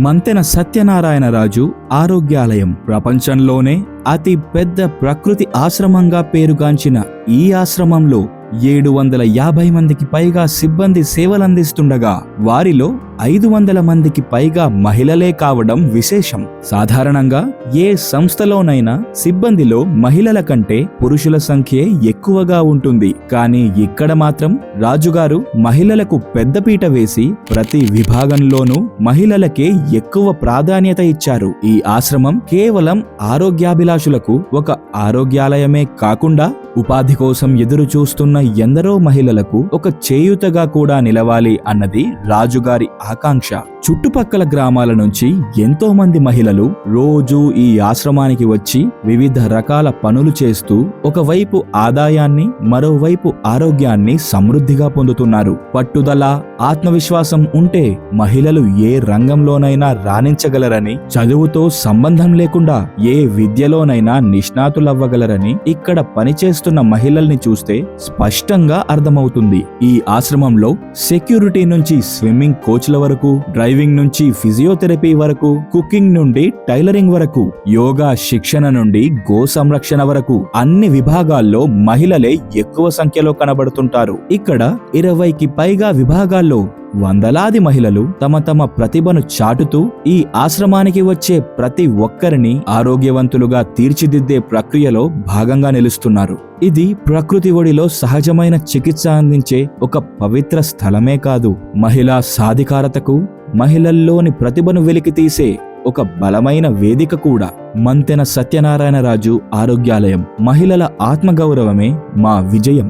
మంతెన సత్యనారాయణరాజు ఆరోగ్యాలయం ప్రపంచంలోనే అతి పెద్ద ప్రకృతి ఆశ్రమంగా పేరుగాంచిన ఈ ఆశ్రమంలో 750 మందికి పైగా సిబ్బంది సేవలందిస్తుండగా వారిలో 500 మందికి పైగా మహిళలే కావడం విశేషం. సాధారణంగా ఏ సంస్థలోనైనా సిబ్బందిలో మహిళల కంటే పురుషుల సంఖ్యే ఎక్కువగా ఉంటుంది. కానీ ఇక్కడ మాత్రం రాజుగారు మహిళలకు పెద్దపీట వేసి ప్రతి విభాగంలోనూ మహిళలకే ఎక్కువ ప్రాధాన్యత ఇచ్చారు. ఈ ఆశ్రమం కేవలం ఆరోగ్యాభిలాషులకు ఒక ఆరోగ్యాలయమే కాకుండా ఉపాధి కోసం ఎదురు చూస్తున్న ఎందరో మహిళలకు ఒక చేయూతగా కూడా నిలవాలి అన్నది రాజుగారి ఆకాంక్ష. చుట్టుపక్కల గ్రామాల నుంచి ఎంతో మంది మహిళలు రోజూ ఈ ఆశ్రమానికి వచ్చి వివిధ రకాల పనులు చేస్తూ ఒకవైపు ఆదాయాన్ని మరోవైపు ఆరోగ్యాన్ని సమృద్ధిగా పొందుతున్నారు. పట్టుదల, ఆత్మవిశ్వాసం ఉంటే మహిళలు ఏ రంగంలోనైనా రాణించగలరని, చదువుతో సంబంధం లేకుండా ఏ విద్యలోనైనా నిష్ణాతులవ్వగలరని ఇక్కడ పనిచేస్తున్న మహిళల్ని చూస్తే స్పష్టంగా అర్థమవుతుంది. ఈ ఆశ్రమంలో సెక్యూరిటీ నుంచి స్విమ్మింగ్ కోచ్ల వరకు, డ్రైవింగ్ నుంచి ఫిజియోథెరపీ వరకు, కుకింగ్ నుండి టైలరింగ్ వరకు, యోగా శిక్షణ నుండి గో సంరక్షణ వరకు అన్ని విభాగాల్లో మహిళలే ఎక్కువ సంఖ్యలో కనబడుతుంటారు. ఇక్కడ 20కి పైగా విభాగాల్లో వందలాది మహిళలు తమ ప్రతిభను చాటుతూ ఈ ఆశ్రమానికి వచ్చే ప్రతి ఒక్కరిని ఆరోగ్యవంతులుగా తీర్చిదిద్దే ప్రక్రియలో భాగంగా నిలుస్తున్నారు. ఇది ప్రకృతి ఒడిలో సహజమైన చికిత్స అందించే ఒక పవిత్ర స్థలమే కాదు, మహిళా సాధికారతకు, మహిళల్లోని ప్రతిభను వెలికితీసే ఒక బలమైన వేదిక కూడా. మంతెన సత్యనారాయణరాజు ఆరోగ్యాలయం. మహిళల ఆత్మగౌరవమే మా విజయం.